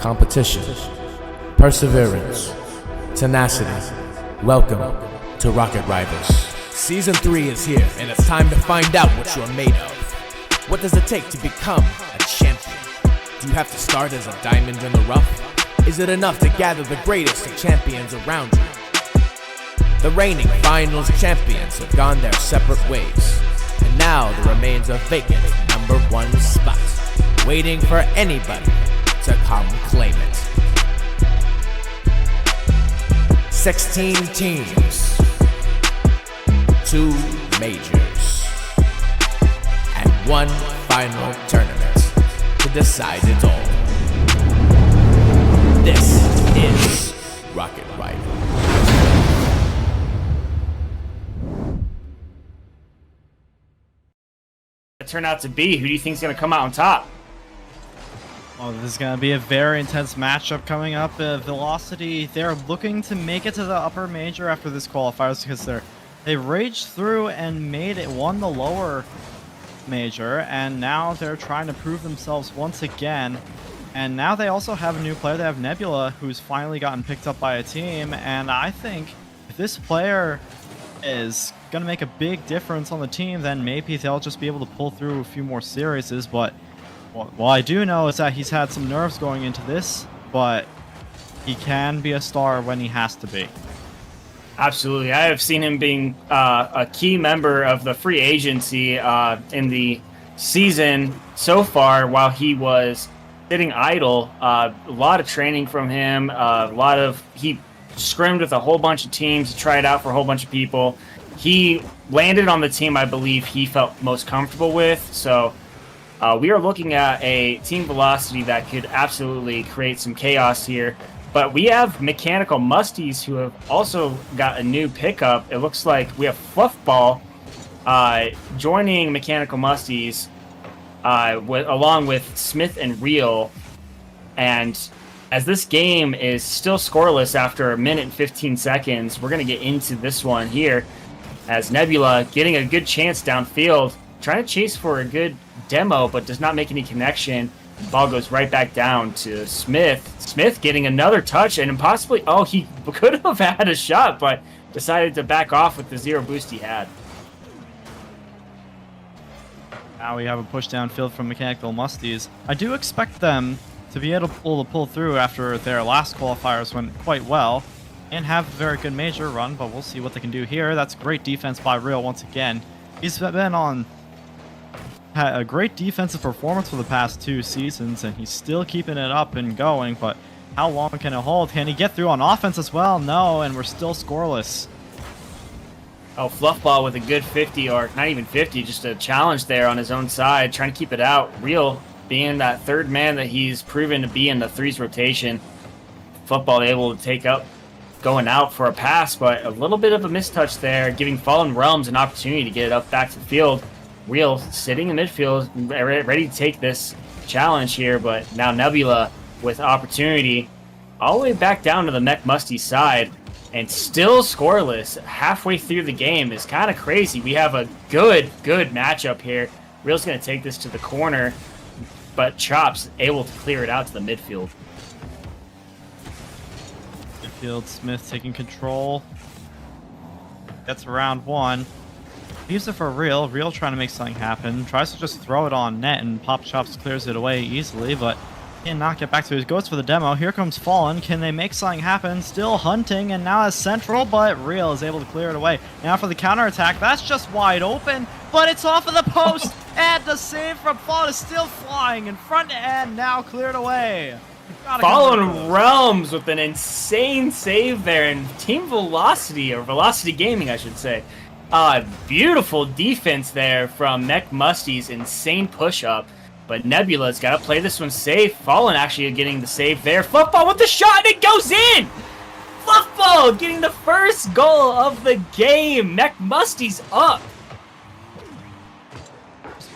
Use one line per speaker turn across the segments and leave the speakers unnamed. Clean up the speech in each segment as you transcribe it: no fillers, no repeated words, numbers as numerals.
competition, perseverance, tenacity. Welcome to Rocket Rivals. Season 3 is here, and it's time to find out what you're made of. What does it take to become a champion? Do you have to start as a diamond in the rough? Is it enough to gather the greatest of champions around you? The reigning finals champions have gone their separate ways, and now there remains a vacant number 1 spot, waiting for anybody to come claim it. 16 teams, 2 majors, and 1 final tournament to decide it all. This is Rocket Rivals.
Turn out to be? Who do you think is going to come out on top?
Oh, this is going to be a very intense matchup coming up. Velocity, they're looking to make it to the upper major after this qualifiers because they raged through and won the lower major, and now they're trying to prove themselves once again. And now they also have a new player. They have Nebula, who's finally gotten picked up by a team, and I think if this player is going to make a big difference on the team, then maybe they'll just be able to pull through a few more series. But what I do know is that he's had some nerves going into this, but he can be a star when he has to be.
Absolutely. I have seen him being a key member of the free agency in the season so far while he was sitting idle. A lot of training from him, he scrimmed with a whole bunch of teams, tried out for a whole bunch of people. He landed on the team I believe he felt most comfortable with, so we are looking at a team Velocity that could absolutely create some chaos here. But we have Mechanical Mustys, who have also got a new pickup. It looks like we have Fluffball joining Mechanical Mustys along with Smith and Real. And as this game is still scoreless after a minute and 15 seconds, we're going to get into this one here as Nebula getting a good chance downfield, trying to chase for a good demo, but does not make any connection. The ball goes right back down to Smith. Smith getting another touch and possibly, he could have had a shot, but decided to back off with the 0 boost he had.
Now we have a push downfield from Mechanical Mustys. I do expect them to be able to pull through after their last qualifiers went quite well and have a very good major run, but we'll see what they can do here. That's great defense by Real once again. He's been had a great defensive performance for the past 2 seasons, and he's still keeping it up and going, but how long can it hold? Can he get through on offense as well? No, and we're still scoreless.
Oh, Fluffball with a good 50, or not even 50, just a challenge there on his own side, trying to keep it out. Real being that third man that he's proven to be in the threes rotation. Fluffball able to take up going out for a pass, but a little bit of a mistouch there, giving Fallen Realms an opportunity to get it up back to the field. Real sitting in midfield, ready to take this challenge here, but now Nebula with opportunity all the way back down to the Mech Musty side, and still scoreless halfway through the game is kind of crazy. We have a good matchup here. Real's going to take this to the corner, but Chops able to clear it out to the midfield.
Midfield, Smith taking control. Gets around 1. Leaves it for Real. Real trying to make something happen. Tries to just throw it on net, and Pop Chops clears it away easily, but cannot get back to it. Goes for the demo. Here comes Fallen. Can they make something happen? Still hunting, and now as central, but Real is able to clear it away. Now for the counterattack. That's just wide open, but it's off of the post, and the save from Fallen is still flying in front and now cleared away.
Fallen Realms with an insane save there, and Team Velocity, or Velocity Gaming, I should say. Beautiful defense there from Mech Musty's insane push-up, but Nebula's got to play this one safe. Fallen actually getting the save there. Fluffball with the shot, and it goes in! Fluffball getting the first goal of the game. Mech Musty's up.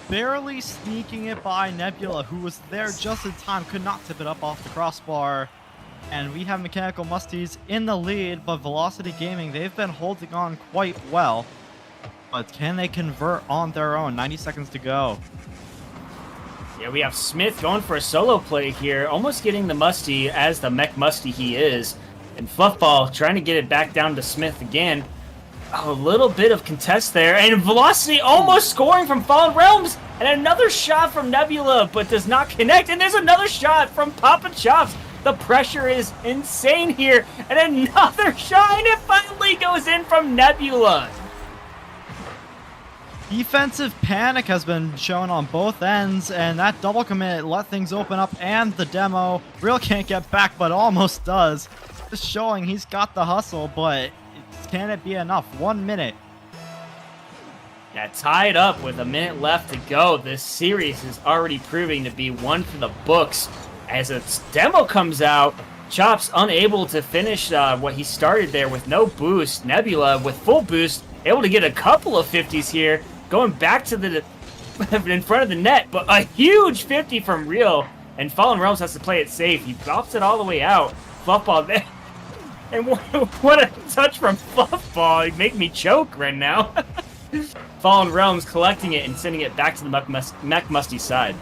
Barely sneaking it by Nebula, who was there just in time, could not tip it up off the crossbar. And we have Mechanical Mustys in the lead, but Velocity Gaming, they've been holding on quite well. But can they convert on their own? 90 seconds to go.
Yeah, we have Smith going for a solo play here, almost getting the Musty as the Mech Musty he is. And Fluffball trying to get it back down to Smith again. A little bit of contest there, and Velocity almost scoring from Fallen Realms, and another shot from Nebula, but does not connect, and there's another shot from Papa Chops. The pressure is insane here, and another shot, and it finally goes in from Nebula.
Defensive panic has been shown on both ends, and that double commit let things open up, and the demo. Real can't get back, but almost does. Just showing he's got the hustle, but can it be enough? 1 minute.
Yeah, tied up with a minute left to go. This series is already proving to be one for the books. As its demo comes out, Chops unable to finish what he started there with no boost. Nebula with full boost, able to get a couple of 50s here, going back to the in front of the net, but a huge 50 from Real, and Fallen Realms has to play it safe. He drops it all the way out. Fluffball there. And what a touch from Fluffball. He'd make me choke right now. Fallen Realms collecting it and sending it back to the Mech Musty side.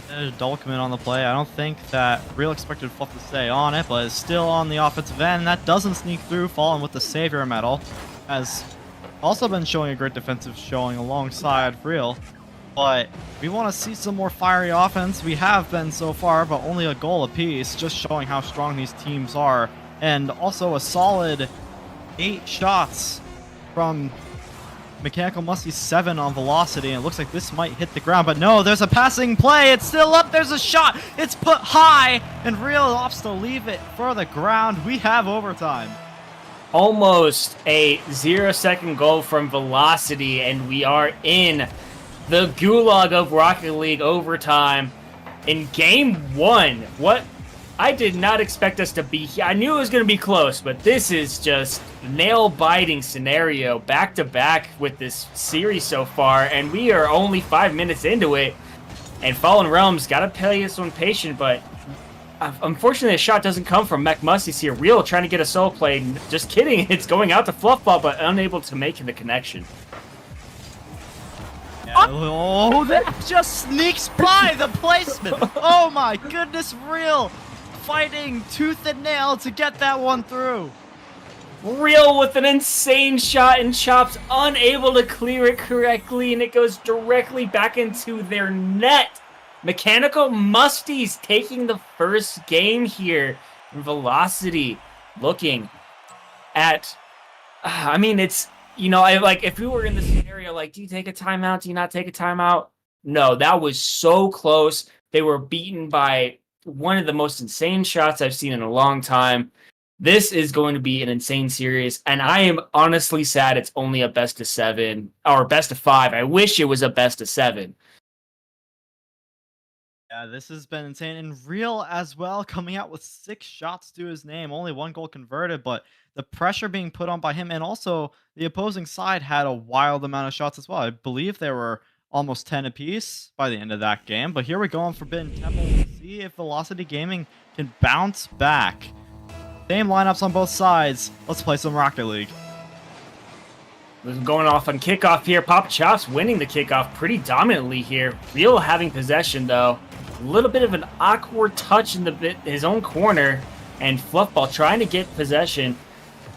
There's a double commit on the play. I don't think that Real expected Fluff to stay on it, but it's still on the offensive end. That doesn't sneak through. Fallen with the Savior medal. Has also been showing a great defensive showing alongside Real. But we want to see some more fiery offense. We have been so far, but only a goal apiece, just showing how strong these teams are. And also a solid 8 shots from Mechanical Mustys 7 on velocity, and it looks like this might hit the ground, but no, there's a passing play, it's still up, there's a shot, it's put high, and Real opts to leave it for the ground. We have overtime.
Almost a 0-second goal from Velocity, and we are in the gulag of Rocket League overtime in game 1. What? I did not expect us to be here. I knew it was going to be close, but this is just nail-biting scenario back-to-back with this series so far, and we are only 5 minutes into it. And Fallen Realms got to play this one patient, but unfortunately, a shot doesn't come from Mech Musties here. Real trying to get a solo play. Just kidding. It's going out to Fluffball, but unable to make the connection.
Oh, that just sneaks by the placement. Oh my goodness, Real fighting tooth and nail to get that one through.
Real with an insane shot, and Chops unable to clear it correctly, and it goes directly back into their net. Mechanical Musties taking the first game here. Velocity looking at, I mean, it's, you know, if we were in this scenario, like, do you take a timeout? Do you not take a timeout? No, that was so close. They were beaten by one of the most insane shots I've seen in a long time. This is going to be an insane series, and I am honestly sad it's only a best of 7 or best of 5. I wish it was a best of 7.
Yeah, this has been insane. And Real as well, coming out with 6 shots to his name, only 1 goal converted, but the pressure being put on by him, and also the opposing side had a wild amount of shots as well. I believe there were almost 10 apiece by the end of that game, but here we go on Forbidden Temple. We'll see if Velocity Gaming can bounce back. Same lineups on both sides. Let's play some Rocket League.
Going off on kickoff here. Papa Chops winning the kickoff pretty dominantly here. Real having possession, though. A little bit of an awkward touch in his own corner, and Fluffball trying to get possession.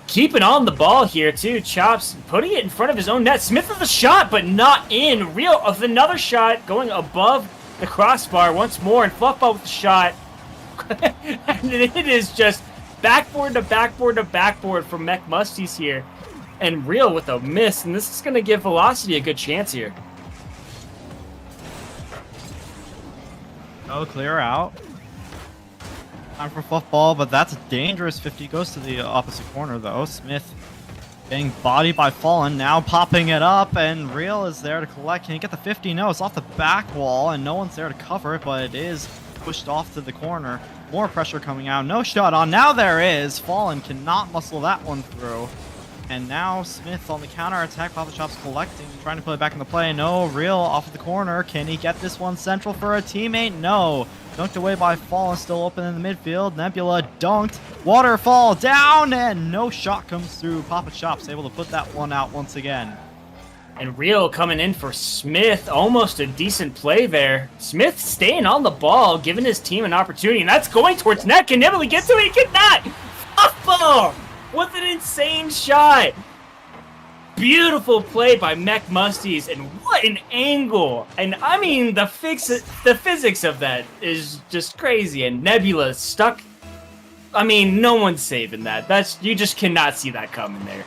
Keeping on the ball here, too. Chops putting it in front of his own net. Smith with a shot, but not in. Real with another shot going above the crossbar once more, and Fluffball with the shot. And it is just backboard to backboard to backboard from Mech Musties here. And Real with a miss, and this is going to give Velocity a good chance here.
Oh, clear out. Time for Fluffball, but that's a dangerous 50. Goes to the opposite corner, though. Smith getting bodied by Fallen, now popping it up, and Real is there to collect. Can he get the 50? No, it's off the back wall, and no one's there to cover it, but it is pushed off to the corner. More pressure coming out. No shot on. Now there is. Fallen cannot muscle that one through. And now Smith on the counter attack. Papa Chops collecting, trying to put it back in the play. No, Real off the corner. Can he get this one central for a teammate? No. Dunked away by Fallen, still open in the midfield. Nebula dunked. Waterfall down, and no shot comes through. Papa Chops able to put that one out once again.
And Rio coming in for Smith. Almost a decent play there. Smith staying on the ball, giving his team an opportunity. And that's going towards net. Can Nebula get to it? He cannot! Fluffball! What an insane shot! Beautiful play by Mech Mustys. And what an angle! And I mean, the physics of that is just crazy. And Nebula stuck. I mean, no one's saving that. You just cannot see that coming there.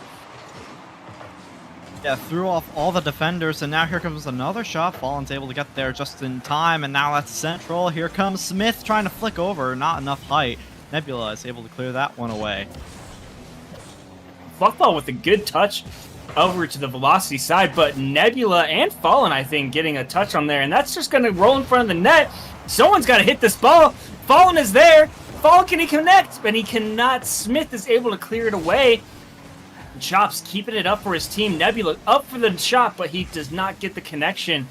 Yeah, threw off all the defenders, and now here comes another shot. Fallen's able to get there just in time, and now that's central. Here comes Smith trying to flick over, not enough height. Nebula is able to clear that one away.
Fluffball with a good touch over to the velocity side, but Nebula and Fallen, I think, getting a touch on there, and that's just going to roll in front of the net. Someone's got to hit this ball. Fallen is there. Fallen, can he connect? But he cannot. Smith is able to clear it away. Chops keeping it up for his team. Nebula up for the shot, but he does not get the connection.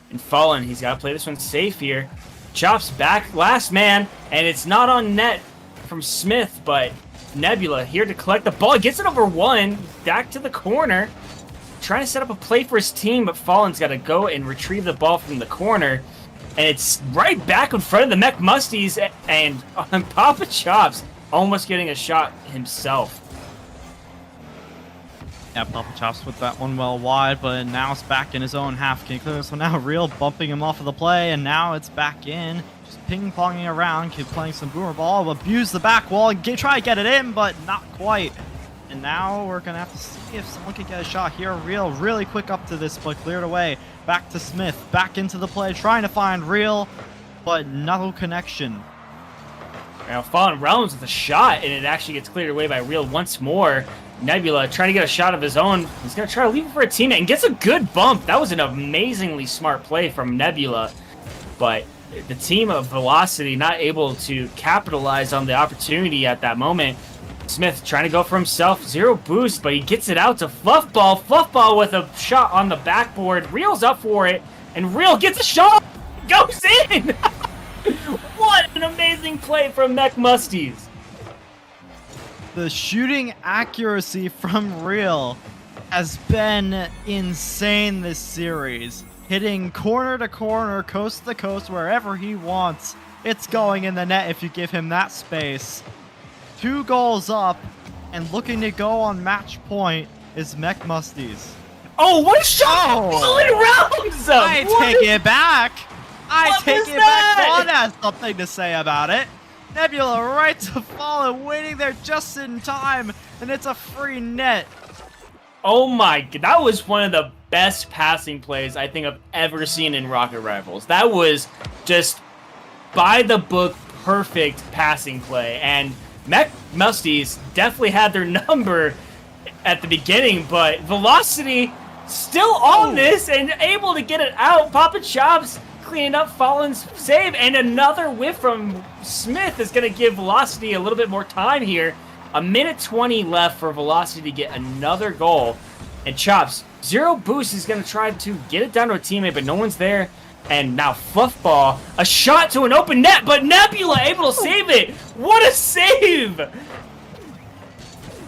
And Fallen, he's got to play this one safe here. Chops back, last man, and it's not on net from Smith, but Nebula here to collect the ball. He gets it over one, back to the corner. Trying to set up a play for his team, but Fallen's got to go and retrieve the ball from the corner. And it's right back in front of the Mech Mustys, and Papa Chops almost getting a shot himself.
Yeah, Papa Chops with that one well wide, but now it's back in his own half. Can he clear this one now? Real bumping him off of the play, and now it's back in. Just ping-ponging around, keep playing some boomer ball, abuse the back wall, and try to get it in, but not quite. And now we're going to have to see if someone can get a shot here. Real really quick up to this, but cleared away. Back to Smith, back into the play, trying to find Real, but no connection.
Now Fallen Realms with a shot, and it actually gets cleared away by Real once more. Nebula trying to get a shot of his own. He's going to try to leave it for a teammate and gets a good bump. That was an amazingly smart play from Nebula. But the team of Velocity not able to capitalize on the opportunity at that moment. Smith trying to go for himself. Zero boost, but he gets it out to Fluffball. Fluffball with a shot on the backboard. Real's up for it, and Real gets a shot. Goes in! What an amazing play from Mech Mustys.
The shooting accuracy from Real has been insane this series. Hitting corner to corner, coast to coast, wherever he wants. It's going in the net if you give him that space. 2 goals up, and looking to go on match point is Mech Mustys.
Oh, what a shot!
Oh.
Realms!
I take it back. I take it back.
that?
Vaughn has something to say about it. Nebula right to Fallen, waiting there just in time, and it's a free net.
Oh my god, that was one of the best passing plays I think I've ever seen in Rocket Rivals. That was just by the book perfect passing play, and Mech Mustys definitely had their number at the beginning, but Velocity still on this and able to get it out. Papa Chops cleaning up Fallen's save, and another whiff from Smith is going to give Velocity a little bit more time here. A minute 20 left for Velocity to get another goal, and Chops, zero boost, is going to try to get it down to a teammate, but no one's there. And now Fluffball, a shot to an open net, but Nebula able to save it. What a save!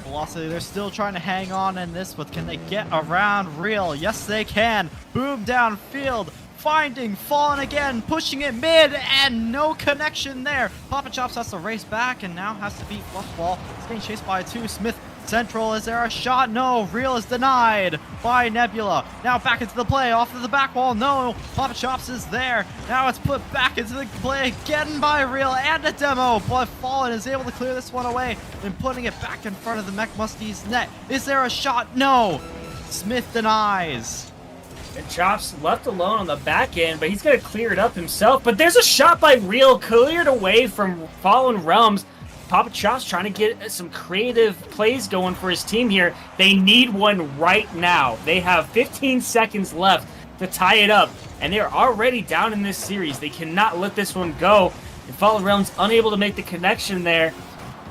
Velocity, they're still trying to hang on in this, but can they get around Real? Yes, they can. Boom downfield, finding Fallen again, pushing it mid, and no connection there. Papa Chops has to race back, and now has to beat Fluffball. He's getting chased by 2. Smith central, is there a shot? No, Real is denied by Nebula. Now back into the play, off of the back wall, no, Papa Chops is there. Now it's put back into the play again by Real and a demo, but Fallen is able to clear this one away and putting it back in front of the Mech Mustys net. Is there a shot? No, Smith denies.
And Chops left alone on the back end, but he's going to clear it up himself. But there's a shot by Real, cleared away from Fallen Realms. Papa Chops trying to get some creative plays going for his team here. They need one right now. They have 15 seconds left to tie it up, and they're already down in this series. They cannot let this one go. And Fallen Realms unable to make the connection there.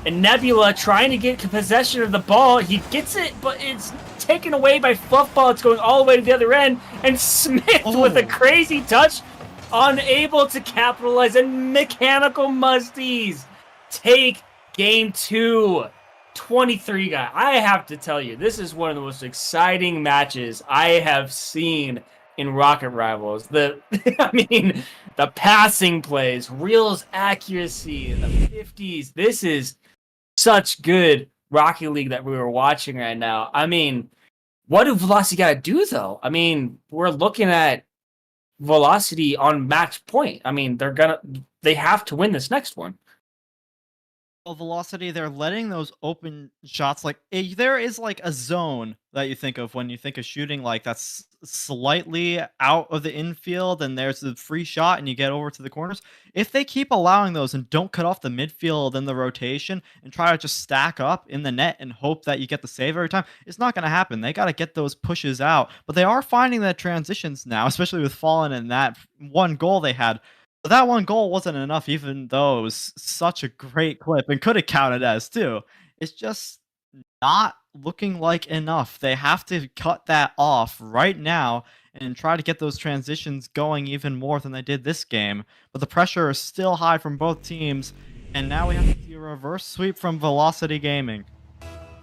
And Nebula trying to get possession of the ball. He gets it, but it's taken away by Fluffball. It's going all the way to the other end. And Smith with a crazy touch, unable to capitalize. And Mechanical Mustys take Game 2. 23 guy. I have to tell you, this is one of the most exciting matches I have seen in Rocket Rivals. The passing plays, Real's accuracy, the 50s. This is such good Rocket League that we were watching right now. I mean, what do Velocity got to do, though? I mean, we're looking at Velocity on match point. I mean, they have to win this next one.
Well, Velocity, they're letting those open shots, like there is like a zone that you think of when you think of shooting, like that's slightly out of the infield and there's the free shot and you get over to the corners. If they keep allowing those and don't cut off the midfield and the rotation and try to just stack up in the net and hope that you get the save every time, it's not going to happen. They got to get those pushes out, but they are finding that transitions now, especially with Fallen and that one goal they had. But that one goal wasn't enough, even though it was such a great clip and could have counted as too. It's just not looking like enough. They have to cut that off right now and try to get those transitions going even more than they did this game. But the pressure is still high from both teams, and now we have to see a reverse sweep from Velocity Gaming.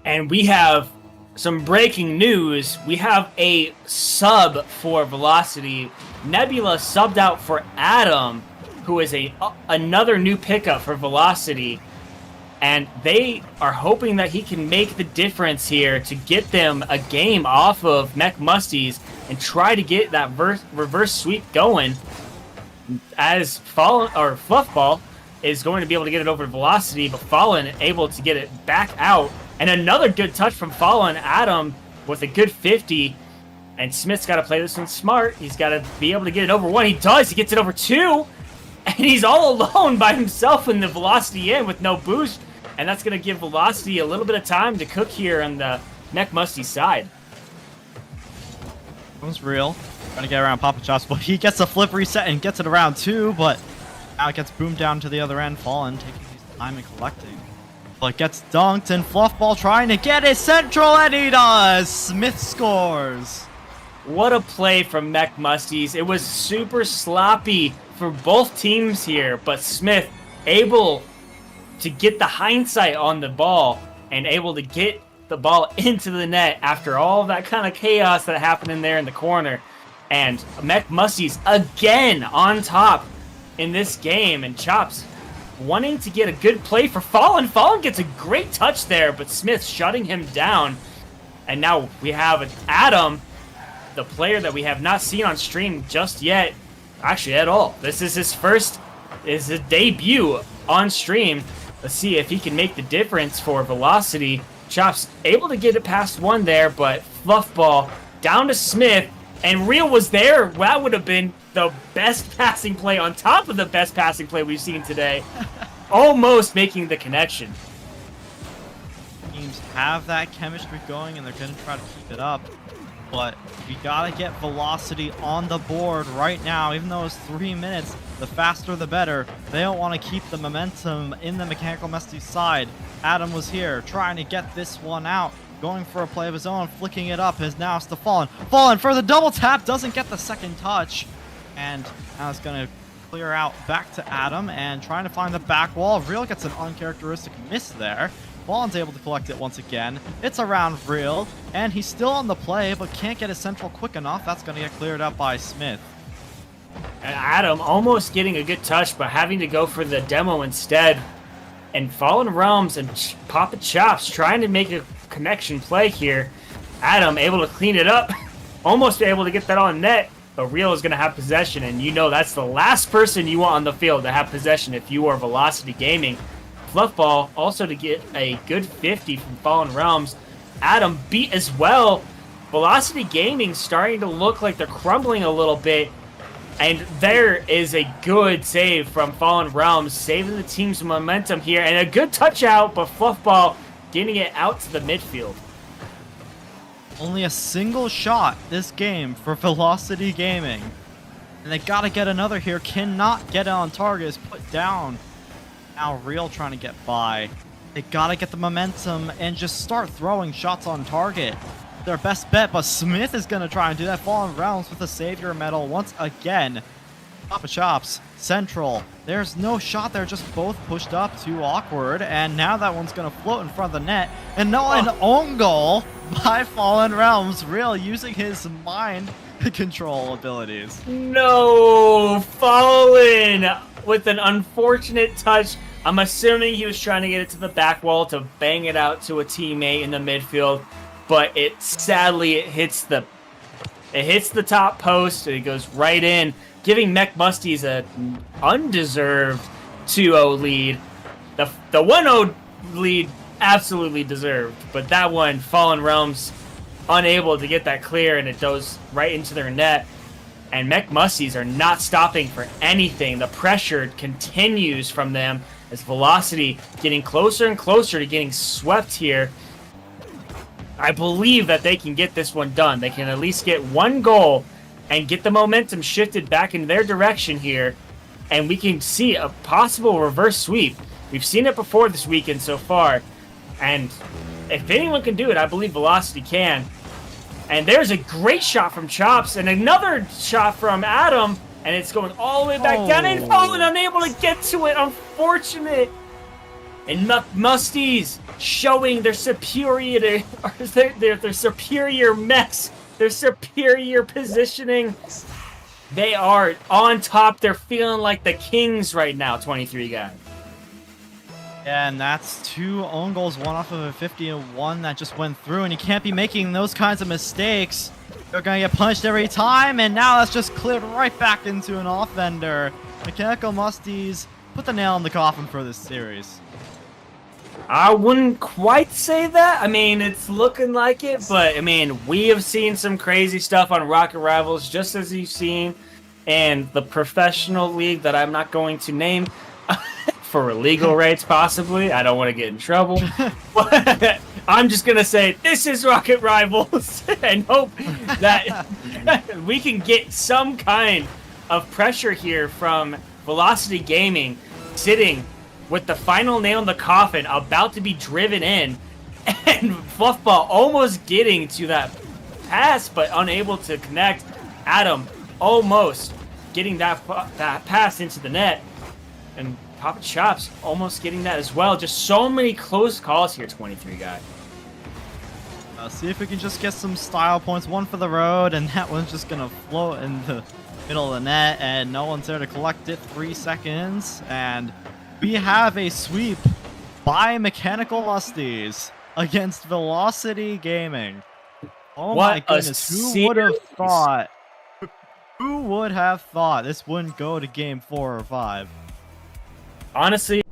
And we have some breaking news. We have a sub for Velocity. Nebula subbed out for Atom, who is another new pickup for Velocity. And they are hoping that he can make the difference here to get them a game off of Mech Mustys and try to get that reverse sweep going. As Fallen or Fluffball is going to be able to get it over to Velocity, but Fallen able to get it back out. And another good touch from Fallen. Atom with a good 50. And Smith's got to play this one smart. He's got to be able to get it over one. He does. He gets it over two. And he's all alone by himself in the Velocity in with no boost. And that's going to give Velocity a little bit of time to cook here on the Mech Musty side.
That was Real. Trying to get around Papa Chops, but he gets a flip reset and gets it around too, but now it gets boomed down to the other end. Fallen taking his time and collecting. But gets dunked, and Fluffball trying to get it central, and he does! Smith scores!
What a play from Mech Musties. It was super sloppy for both teams here, but Smith able to get the hindsight on the ball and able to get the ball into the net after all that kind of chaos that happened in there in the corner. And Mech Musties again on top in this game, and Chops wanting to get a good play for Fallen. Fallen gets a great touch there, but Smith shutting him down. And now we have Atom, the player that we have not seen on stream just yet, actually at all. This is his debut on stream. Let's see if he can make the difference for Velocity. Chops able to get it past one there, but Fluffball down to Smith, and Real was there. That would have been the best passing play on top of the best passing play we've seen today. Almost making the connection.
Teams have that chemistry going, and they're going to try to keep it up. But we got to get Velocity on the board right now. Even though it's 3 minutes, the faster the better. They don't want to keep the momentum in the Mechanical Mustys side. Atom was here trying to get this one out. Going for a play of his own, flicking it up. His now it's to Fallen. Fallen for the double tap, doesn't get the second touch. And now it's going to clear out back to Atom and trying to find the back wall. Real gets an uncharacteristic miss there. Fallen's able to collect it once again. It's around Real, and he's still on the play, but can't get his central quick enough. That's going to get cleared up by Smith.
And Atom almost getting a good touch, but having to go for the demo instead. And Fallen Realms and Papa Chops trying to make a connection play here. Atom able to clean it up, almost able to get that on net, but Real is going to have possession, and you know that's the last person you want on the field to have possession if you are Velocity Gaming. Fluffball also to get a good 50 from Fallen Realms. Atom beat as well. Velocity Gaming starting to look like they're crumbling a little bit. And there is a good save from Fallen Realms, saving the team's momentum here. And a good touch out, but Fluffball getting it out to the midfield.
Only a single shot this game for Velocity Gaming. And they got to get another here. Cannot get it on target. Is put down. Now Real trying to get by. They got to get the momentum and just start throwing shots on target. Their best bet, but Smith is going to try and do that. Fallen Realms with a Savior medal once again. Papa Chops, Central. There's no shot there, just both pushed up, too awkward. And now that one's going to float in front of the net. And no, an own goal by Fallen Realms, Real using his mind control abilities.
No, Fallen with an unfortunate touch. I'm assuming he was trying to get it to the back wall to bang it out to a teammate in the midfield, but sadly it hits the top post and it goes right in, giving Mech Mustys an undeserved 2-0 lead. The 1-0 lead absolutely deserved, but that one, Fallen Realms unable to get that clear, and it goes right into their net. And Mech Mustys are not stopping for anything. The pressure continues from them as Velocity getting closer and closer to getting swept here. I believe that they can get this one done. They can at least get one goal and get the momentum shifted back in their direction here. And we can see a possible reverse sweep. We've seen it before this weekend so far. And if anyone can do it, I believe Velocity can. And there's a great shot from Chops and another shot from Atom. And it's going all the way back down and Fallen unable to get to it. Unfortunate. And Mustys showing their superiority, their superior mechs, their superior positioning. They are on top. They're feeling like the kings right now, 23 guys.
Yeah, and that's 2 own goals, one off of a 50-1 that just went through, and you can't be making those kinds of mistakes. You're gonna get punched every time, and now that's just cleared right back into an off-ender. Mechanical Mustys put the nail in the coffin for this series.
I wouldn't quite say that. I mean, it's looking like it, but I mean, we have seen some crazy stuff on Rocket Rivals, just as you've seen in the professional league that I'm not going to name for illegal rights, possibly. I don't want to get in trouble. But I'm just going to say, this is Rocket Rivals, and hope that we can get some kind of pressure here from Velocity Gaming, sitting with the final nail in the coffin, about to be driven in, and Fluffball almost getting to that pass, but unable to connect. Atom almost getting that pass into the net, and Papa Chops almost getting that as well. Just so many close calls here, 23 guy.
See if we can just get some style points. One for the road, and that one's just gonna float in the middle of the net, and no one's there to collect it. 3 seconds, and we have a sweep by Mechanical Mustys against Velocity Gaming. Oh my goodness, who would have thought? Who would have thought this wouldn't go to game 4 or 5?
Honestly,